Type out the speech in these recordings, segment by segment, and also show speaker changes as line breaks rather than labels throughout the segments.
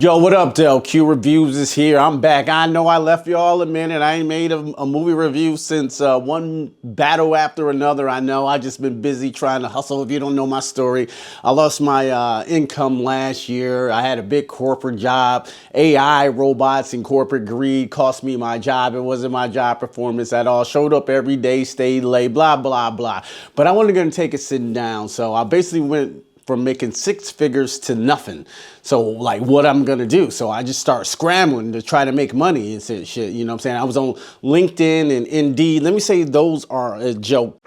Yo, what up, Del? Q Reviews is here. I'm back. I know I left y'all a minute. I ain't made a movie review since one battle after another. I know I just been busy trying to hustle. If you don't know my story, I lost my income last year. I had a big corporate job. AI, robots, and corporate greed cost me my job. It wasn't my job performance at all. Showed up every day, stayed late, blah, blah, blah. But I wasn't going to take it sitting down. So I basically went from making six figures to nothing. So like what I'm gonna do. So I just start scrambling to try to make money and shit, you know what I'm saying? I was on LinkedIn and Indeed. Let me say those are a joke.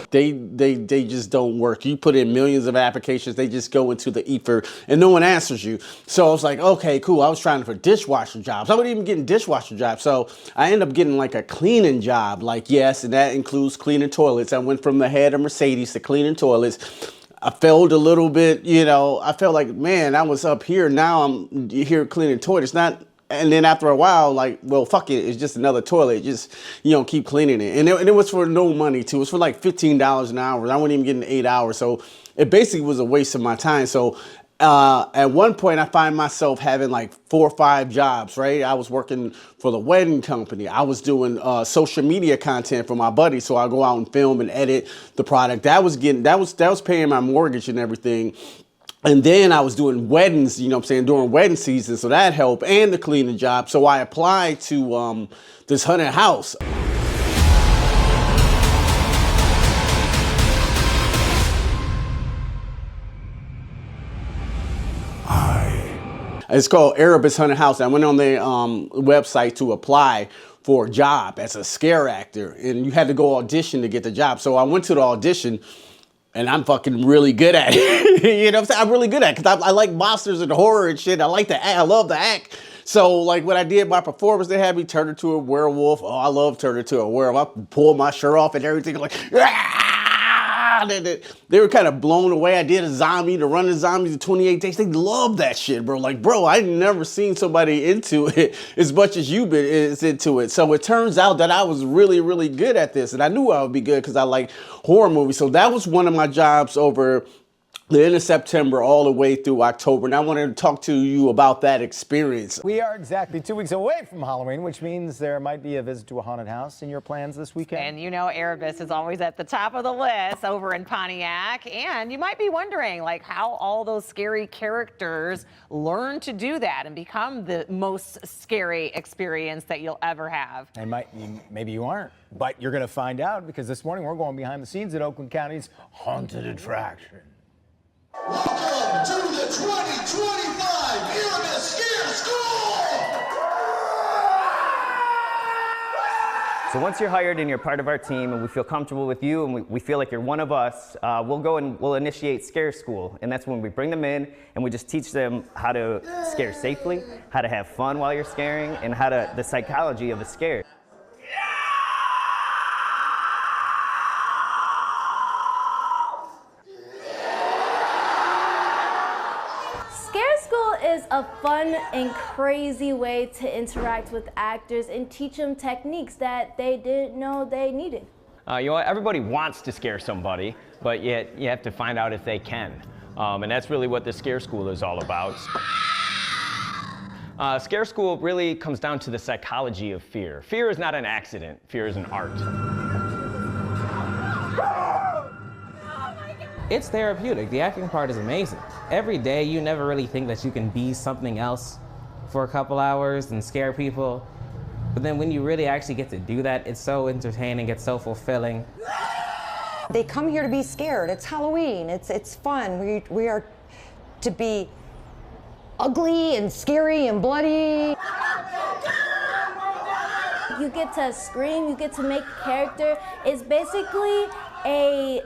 They just don't work. You put in millions of applications, they just go into the ether and no one answers you. So I was like, okay, cool. I was trying for dishwasher jobs. I wasn't even getting dishwasher jobs. So I ended up getting like a cleaning job. Like, yes, and that includes cleaning toilets. I went from the head of Mercedes to cleaning toilets. I failed a little bit, you know. I felt like, man, I was up here. Now I'm here cleaning toilets. And then after a while, like, well, fuck it. It's just another toilet. Just, you know, keep cleaning it. And it was for no money, too. It was for like $15 an hour. I wasn't even getting 8 hours. So it basically was a waste of my time. So at one point, I find myself having like 4 or 5 jobs, right? I was working for the wedding company. I was doing social media content for my buddy. So I go out and film and edit the product. That was paying my mortgage and everything. And then I was doing weddings, you know what I'm saying, during wedding season. So that helped, and the cleaning job. So I applied to this haunted house. It's called Erebus Haunted House. I went on their website to apply for a job as a scare actor. And you had to go audition to get the job. So I went to the audition. And I'm fucking really good at it. You know what I'm saying? I'm really good at it because I like monsters and horror and shit. I like to act. I love to act. So like when I did my performance, they had me turn into a werewolf. Oh, I love turning into a werewolf. I pulled my shirt off and everything. Like, ah! They were kind of blown away. I did a zombie, to run the zombies in 28 days. They love that shit, bro. Like, bro, I never seen somebody into it as much as you've been into it. So it turns out that I was really, really good at this. And I knew I would be good because I like horror movies. So that was one of my jobs over the end of September all the way through October. And I wanted to talk to you about that experience.
We are exactly 2 weeks away from Halloween, which means there might be a visit to a haunted house in your plans this weekend.
And you know Erebus is always at the top of the list over in Pontiac. And you might be wondering like how all those scary characters learn to do that and become the most scary experience that you'll ever have.
And maybe you aren't, but you're going to find out because this morning we're going behind the scenes at Oakland County's haunted attraction.
Welcome to the 2025 Erebus Scare School!
So once you're hired and you're part of our team and we feel comfortable with you and we feel like you're one of us, we'll go and we'll initiate Scare School. And that's when we bring them in and we just teach them how to scare safely, how to have fun while you're scaring, and the psychology of a scare.
Is a fun and crazy way to interact with actors and teach them techniques that they didn't know they needed.
You know, everybody wants to scare somebody, but yet you have to find out if they can. And that's really what the Scare School is all about. Scare School really comes down to the psychology of fear. Fear is not an accident, fear is an art.
It's therapeutic. The acting part is amazing. Every day, you never really think that you can be something else for a couple hours and scare people. But then when you really actually get to do that, it's so entertaining, it's so fulfilling.
They come here to be scared. It's Halloween. It's fun. We are to be ugly and scary and bloody.
You get to scream, you get to make a character. It's basically a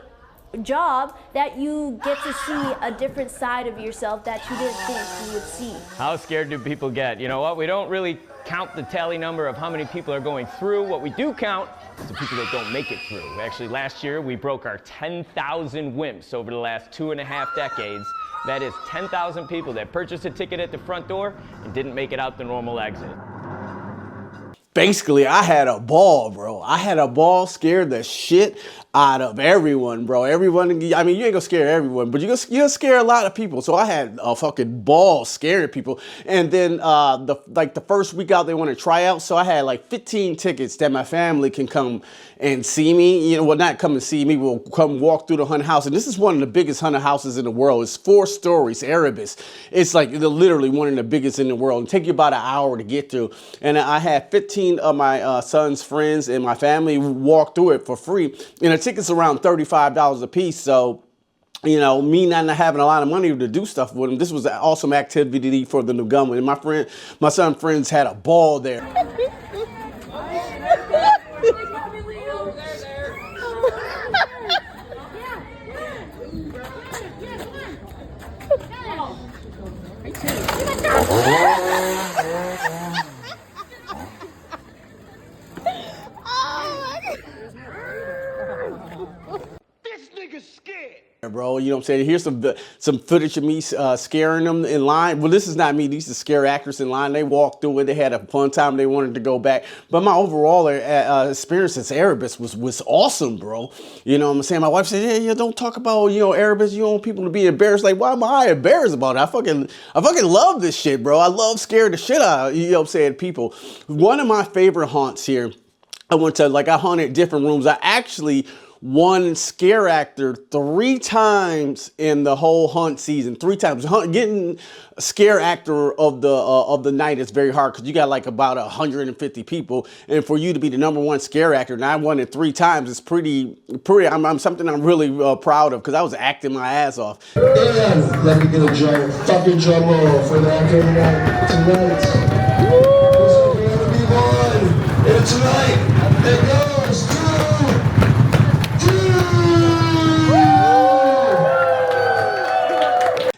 job that you get to see a different side of yourself that you didn't think you would see.
How scared do people get? You know what? We don't really count the tally number of how many people are going through. What we do count is the people that don't make it through. Actually, last year we broke our 10,000 wimps over the last 2.5 decades. That is 10,000 people that purchased a ticket at the front door and didn't make it out the normal exit.
Basically, I had a ball, bro. I had a ball, scared the shit out of everyone, bro. Everyone, I mean, you ain't gonna scare everyone, but you'll scare a lot of people. So I had a fucking ball scaring people. And then the first week out, they want to try out. So I had like 15 tickets that my family can come and see me. You know, well, not come and see me, we'll come walk through the haunted house. And this is one of the biggest haunted houses in the world. It's 4 stories, Erebus. It's like literally one of the biggest in the world. It take you about an hour to get through. And I had 15 of my son's friends and my family walk through it for free. And the tickets around $35 a piece. So, you know, me not having a lot of money to do stuff with them, this was an awesome activity for the new gunman. And my son's friends had a ball there.
This nigga's scared.
Bro, you know what I'm saying? Here's some footage of me scaring them in line. Well, this is not me. These are scare actors in line. They walked through it. They had a fun time. They wanted to go back. But my overall experience as Erebus was awesome, bro. You know what I'm saying? My wife said, yeah, don't talk about, you know, Erebus. You don't want people to be embarrassed. Like, why am I embarrassed about it? I fucking love this shit, bro. I love scaring the shit out of, you know what I'm saying, people. One of my favorite haunts here, I haunted different rooms. I actually won scare actor 3 times in the whole hunt season. 3 times. Getting scare actor of the night is very hard because you got like about 150 people, and for you to be the #1 scare actor, and I won it 3 times, is pretty. I'm something I'm really proud of because I was acting my ass off.
And let me get a fucking drum roll for the actor tonight. This is gonna be one. And tonight, it goes to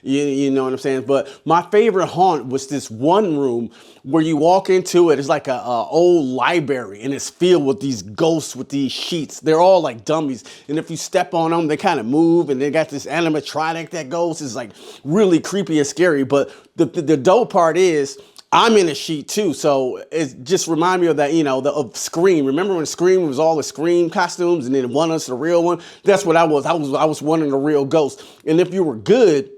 You know what I'm saying? But my favorite haunt was this one room where you walk into it. It's like a old library, and it's filled with these ghosts with these sheets. They're all like dummies. And if you step on them, they kind of move, and they got this animatronic that goes. It's like really creepy and scary. But the dope part is, I'm in a sheet too, so it just remind me of that, you know, of Scream. Remember when Scream was all the Scream costumes, and then one was the real one? That's what I was. I was one of the real ghosts. And if you were good,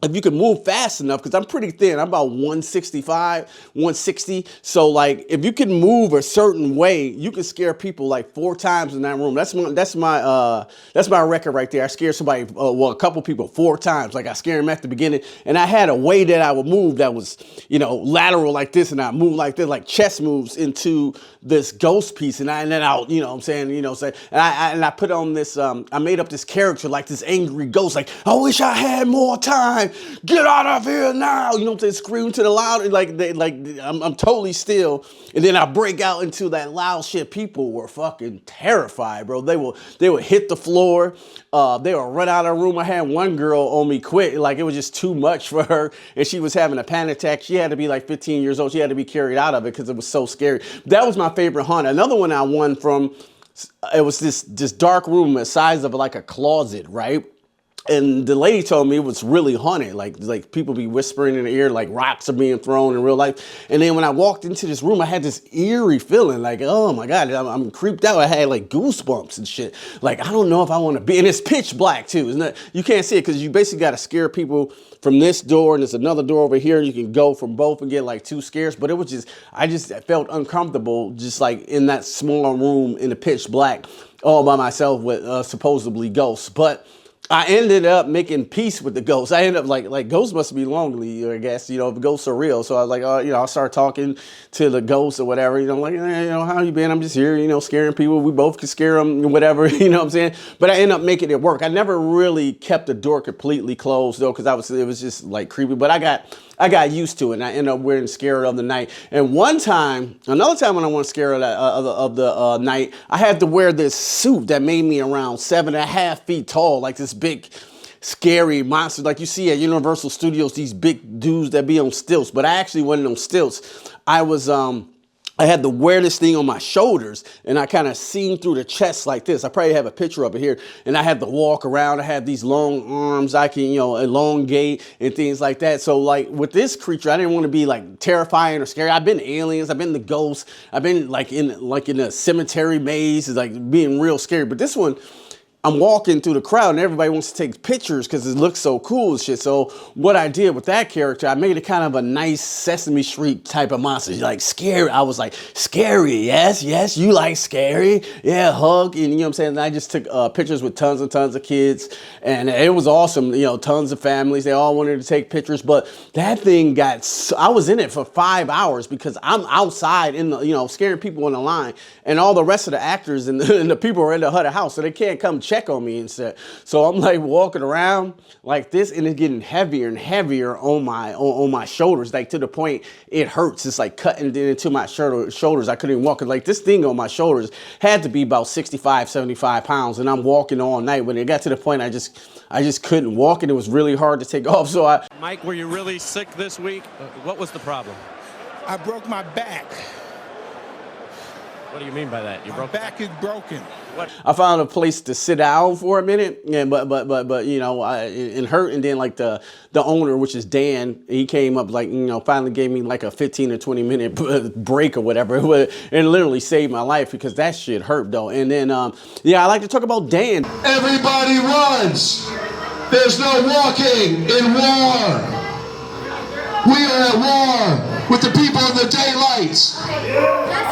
if you can move fast enough, because I'm pretty thin, I'm about 165, 160. So like, if you can move a certain way, you can scare people like 4 times in that room. That's my record right there. I scared somebody, a couple people 4 times. Like I scared them at the beginning, and I had a way that I would move that was, you know, lateral like this, and I move like this, like chess moves into this ghost piece, and then I'll, you know what I'm saying, you know what I'm saying, and I put on this, I made up this character like this angry ghost, like, I wish I had more time. Get out of here now! You know what I'm saying? Scream to the loud, I'm totally still, and then I break out into that loud shit. People were fucking terrified, bro. They would hit the floor. They would run out of the room. I had one girl on me quit, like it was just too much for her, and she was having a panic attack. She had to be like 15 years old. She had to be carried out of it because it was so scary. That was my favorite haunt. Another one I won from, it was this dark room the size of like a closet, right? And the lady told me it was really haunted, like people be whispering in the ear, like rocks are being thrown in real life. And then when I walked into this room, I had this eerie feeling, like, oh my God, I'm creeped out. I had like goosebumps and shit. Like, I don't know if I want to be, and it's pitch black too, isn't it? You can't see it because you basically got to scare people from this door, and there's another door over here. You can go from both and get like 2 scares. But it was just, I felt uncomfortable, just like in that small room in the pitch black, all by myself with supposedly ghosts. But I ended up making peace with the ghosts. I ended up like ghosts must be lonely, I guess, you know, if ghosts are real. So I was like, you know, I'll start talking to the ghosts or whatever, you know, like, you know, how you been? I'm just here, you know, scaring people. We both can scare them, whatever, you know what I'm saying? But I ended up making it work. I never really kept the door completely closed though, because it was just like creepy. But I got used to it, and I ended up wearing scared of the night. And another time when I was scared of the night, I had to wear this suit that made me around 7.5 feet tall, like this big, scary monster. Like you see at Universal Studios, these big dudes that be on stilts. But I actually wasn't on stilts. I had to wear this thing on my shoulders, and I kind of seen through the chest like this. I probably have a picture of it here. And I had to walk around. I had these long arms. I can, you know, elongate and things like that. So like with this creature, I didn't want to be like terrifying or scary. I've been aliens. I've been the ghosts. I've been like in a cemetery maze, like being real scary. But this one, I'm walking through the crowd and everybody wants to take pictures because it looks so cool and shit. So what I did with that character, I made it kind of a nice Sesame Street type of monster. Like scary. I was like, scary, yes, you like scary. Yeah, hug. And you know what I'm saying? And I just took pictures with tons and tons of kids. And it was awesome. You know, tons of families. They all wanted to take pictures. But that thing I was in it for 5 hours because I'm outside in the, you know, scaring people in the line. And all the rest of the actors and the people are in the haunted house. So they can't come check on me and shit. So I'm like walking around like this and it's getting heavier and heavier on my shoulders, like to the point it hurts. It's like cutting into my shoulders. I couldn't even walk. Like this thing on my shoulders had to be about 65, 75 pounds. And I'm walking all night. When it got to the point I just couldn't walk and it was really hard to take off. So
Mike, were you really sick this week? What was the problem?
I broke my back.
What do you mean by that?
My back is broken.
What?
I found a place to sit down for a minute, and but you know, it hurt. And then like the owner, which is Dan, he came up like, you know, finally gave me like a 15 or 20 minute break or whatever. It literally saved my life because that shit hurt though. And then yeah, I like to talk about Dan.
Everybody runs. There's no walking in war. We are at war with the people of the daylights.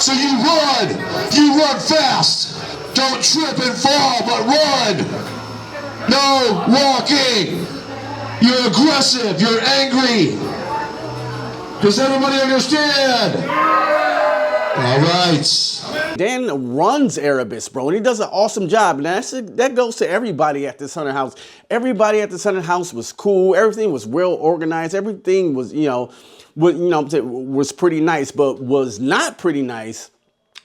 So you run fast. Don't trip and fall, but run. No walking. You're aggressive, you're angry. Does everybody understand? All right.
Dan runs Erebus, bro, and he does an awesome job. And that goes to everybody at this haunted house. Everybody at this haunted house was cool. Everything was well organized. Everything was, was pretty nice, but was not pretty nice.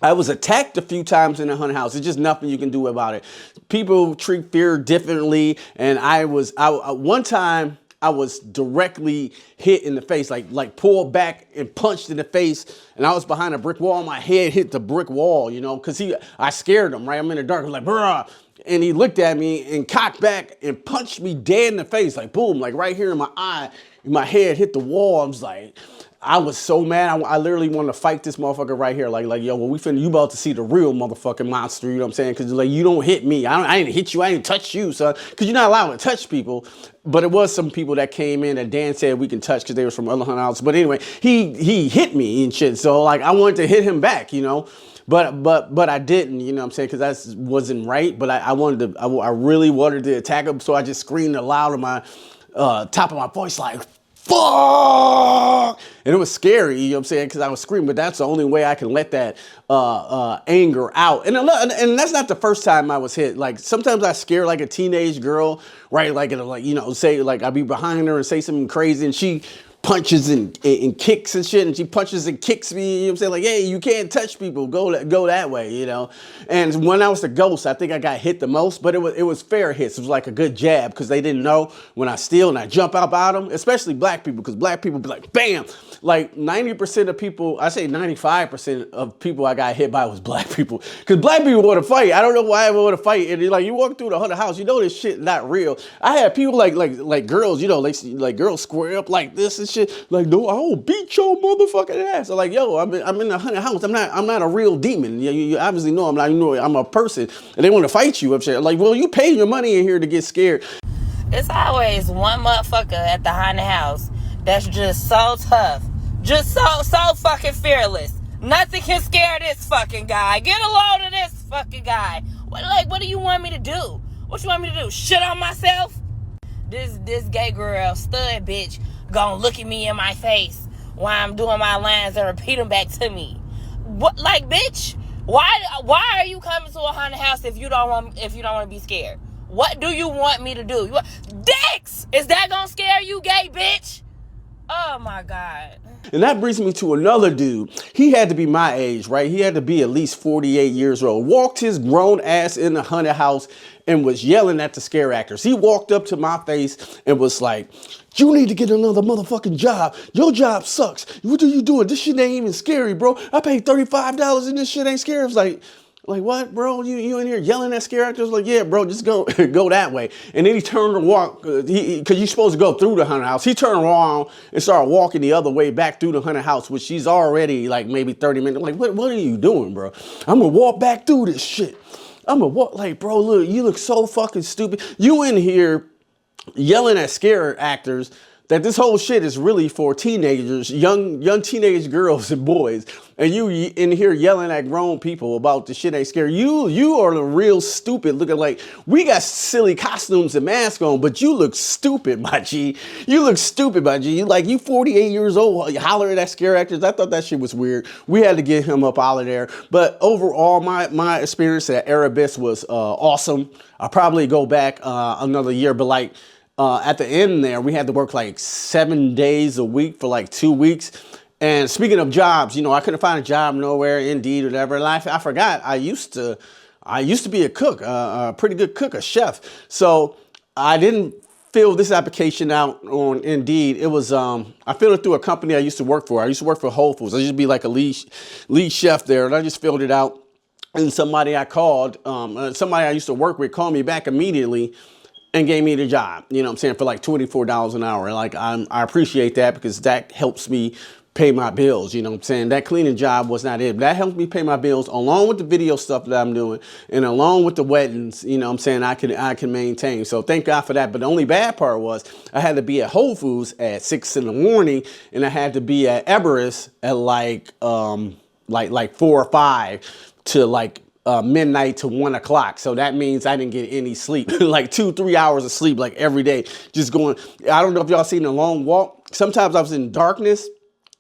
I was attacked a few times in the haunted house. It's just nothing you can do about it. People treat fear differently, and one time I was directly hit in the face, like pulled back and punched in the face, and I was behind a brick wall. My head hit the brick wall, you know, because I scared him, right? I'm in the dark, I'm like, bruh. And he looked at me and cocked back and punched me dead in the face, like boom, like right here in my eye. My head hit the wall. I was so mad. I literally wanted to fight this motherfucker right here. Like, yo, well, you about to see the real motherfucking monster, you know what I'm saying? Because, like, you don't hit me. I didn't hit you. I didn't touch you, son. Because you're not allowed to touch people. But it was some people that came in that Dan said we can touch because they was from other haunted houses. But anyway, he hit me and shit. So, like, I wanted to hit him back, you know? But I didn't, you know what I'm saying? Because that wasn't right. But I really wanted to attack him. So I just screamed aloud in my top of my voice, like, fuck! And it was scary, you know what I'm saying? Because I was screaming, but that's the only way I can let that anger out. And that's not the first time I was hit. Like, sometimes I scare like a teenage girl, right? Like, you know, say, like, I'll be behind her and say something crazy, and she punches and kicks and shit, and she punches and kicks me, you know what I'm saying? Like, hey, you can't touch people, go that way, you know? And when I was the ghost, I think I got hit the most, but it was fair hits. It was like a good jab, because they didn't know when I steal and I jump out about them, especially black people, because black people be like, bam! Like 90% of people, I say 95% of people I got hit by was black people, because black people want to fight. I don't know why I want to fight, and like, you walk through the haunted house, you know this shit not real. I had people like girls, you know, like girls square up like this and shit. Like, no, I will beat your motherfucking ass. I'm like, yo, I'm in the haunted house. I'm not a real demon. You obviously know I'm not. You know, I'm a person, and they want to fight you. I'm saying, like, well, you pay your money in here to get scared.
It's always one motherfucker at the haunted house that's just so tough, just so fucking fearless. Nothing can scare this fucking guy. Get a load of this fucking guy. What do you want me to do? What you want me to do? Shit on myself? This gay girl stud bitch gonna look at me in my face while I'm doing my lines and repeat them back to me. What, like, bitch? Why are you coming to a haunted house if you don't want to be scared? What do you want me to do? Dicks! Is that gonna scare you, gay bitch? Oh my God.
And that brings me to another dude. He had to be my age, right? He had to be at least 48 years old. Walked his grown ass in the haunted house and was yelling at the scare actors. He walked up to my face and was like, you need to get another motherfucking job. Your job sucks. What are you doing? This shit ain't even scary, bro. I paid $35 and this shit ain't scary. It's like what, bro? You in here yelling at scare actors? Like, yeah, bro, just go that way. And then he turned and walked, because you're supposed to go through the haunted house. He turned around and started walking the other way back through the haunted house, which she's already like maybe 30 minutes. I'm like, what are you doing, bro? I'm gonna walk back through this shit. I'm a what? Like, bro, look, you look so fucking stupid. You in here yelling at scare actors that this whole shit is really for teenagers, young teenage girls and boys, and you in here yelling at grown people about the shit ain't scary. You are the real stupid looking like, we got silly costumes and masks on, but you look stupid, my G. You look stupid, my G. You 48 years old, hollering at scare actors. I thought that shit was weird. We had to get him up out of there. But overall, my experience at Erebus was awesome. I'll probably go back another year, but at the end there, we had to work like 7 days a week for like 2 weeks. And speaking of jobs, I couldn't find a job nowhere, Indeed, or whatever. And I forgot I used to be a cook, a pretty good cook, a chef. So I didn't fill this application out on Indeed. It was I filled it through a company I used to work for. I used to work for Whole Foods. I used to be like a lead chef there, and I just filled it out. And somebody I called, somebody I used to work with, called me back immediately and gave me the job, you know what I'm saying, for like $24 an hour. Like, I appreciate that because that helps me pay my bills, you know what I'm saying? That cleaning job was not it. But that helped me pay my bills along with the video stuff that I'm doing and along with the weddings, you know what I'm saying, I can maintain. So thank God for that. But the only bad part was I had to be at Whole Foods at 6 in the morning and I had to be at Erebus at like 4 or 5 to midnight to 1 o'clock. So that means I didn't get any sleep, like 2-3 hours of sleep, like every day, just going. I don't know if y'all seen a long walk. Sometimes I was in darkness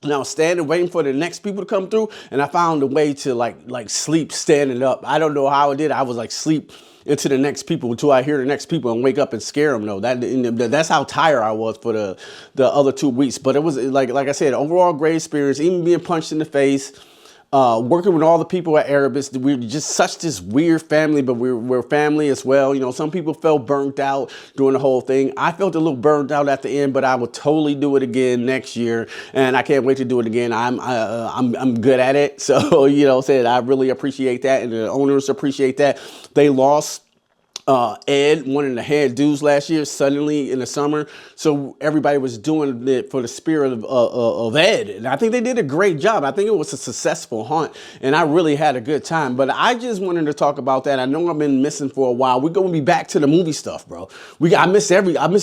and I was standing waiting for the next people to come through. And I found a way to like sleep standing up. I don't know how I did. I was like sleep into the next people until I hear the next people and wake up and scare them. No, that's how tired I was for the other 2 weeks. But it was like I said, overall great experience, even being punched in the face. Working with all the people at Erebus, we're just such this weird family, but we're family as well. Some people felt burnt out during the whole thing. I felt a little burnt out at the end, but I will totally do it again next year, and I can't wait to do it again. I'm good at it, so I really appreciate that, and the owners appreciate that. They lost Ed, one of the head dudes last year, suddenly in the summer. So everybody was doing it for the spirit of Ed. And I think they did a great job. I think it was a successful hunt and I really had a good time. But I just wanted to talk about that. I know I've been missing for a while. We're going to be back to the movie stuff, bro. I miss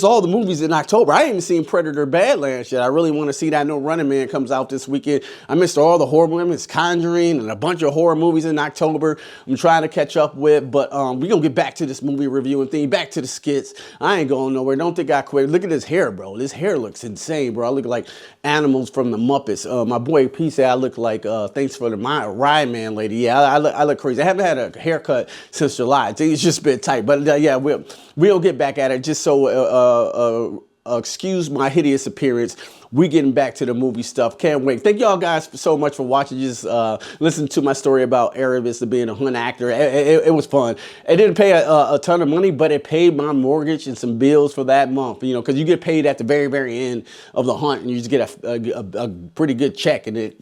all the movies in October. I ain't even seen Predator Badlands yet. I really want to see that. I know Running Man comes out this weekend. I missed all the horror movies, Conjuring and a bunch of horror movies in October. I'm trying to catch up with, but we're going to get back to this movie review and thing, back to the skits. I ain't going nowhere. Don't think I quit. Look at this hair, bro. This hair looks insane, bro. I look like animals from the Muppets. My boy P said I look like thanks for the Ryan Man lady. Yeah, I look crazy. I haven't had a haircut since July. It's just been tight. But yeah, we'll get back at it. Just so excuse my hideous appearance. We getting back to the movie stuff. Can't wait. Thank y'all guys so much for watching. Just listen to my story about Erebus being a hunt actor. It was fun. It didn't pay a ton of money, but it paid my mortgage and some bills for that month. Because you get paid at the very, very end of the hunt, and you just get a pretty good check, and it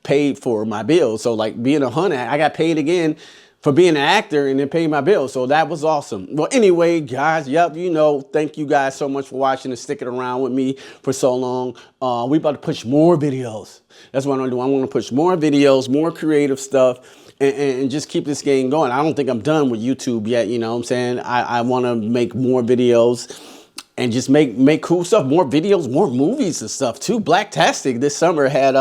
paid for my bills. So being a hunter, I got paid again for being an actor and then paying my bills. So that was awesome. Well, anyway, guys, thank you guys so much for watching and sticking around with me for so long. We about to push more videos. That's what I'm gonna do. I want to push more videos, more creative stuff, and just keep this game going. I don't think I'm done with YouTube yet, you know what I'm saying? I want to make more videos and just make cool stuff, more videos, more movies and stuff too. Blacktastic this summer had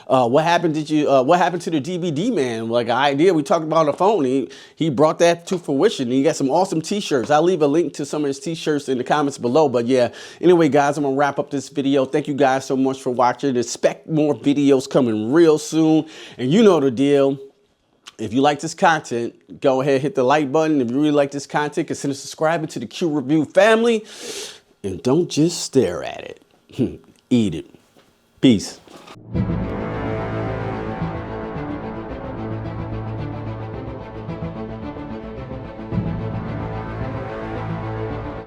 what happened to the DVD man? Like an idea we talked about on the phone. He brought that to fruition. He got some awesome t-shirts. I'll leave a link to some of his t-shirts in the comments below. But yeah, anyway, guys, I'm gonna wrap up this video. Thank you guys so much for watching. Expect more videos coming real soon. And you know the deal. If you like this content, go ahead, hit the like button. If you really like this content, consider subscribing to the Q Review family. And don't just stare at it. Eat it. Peace.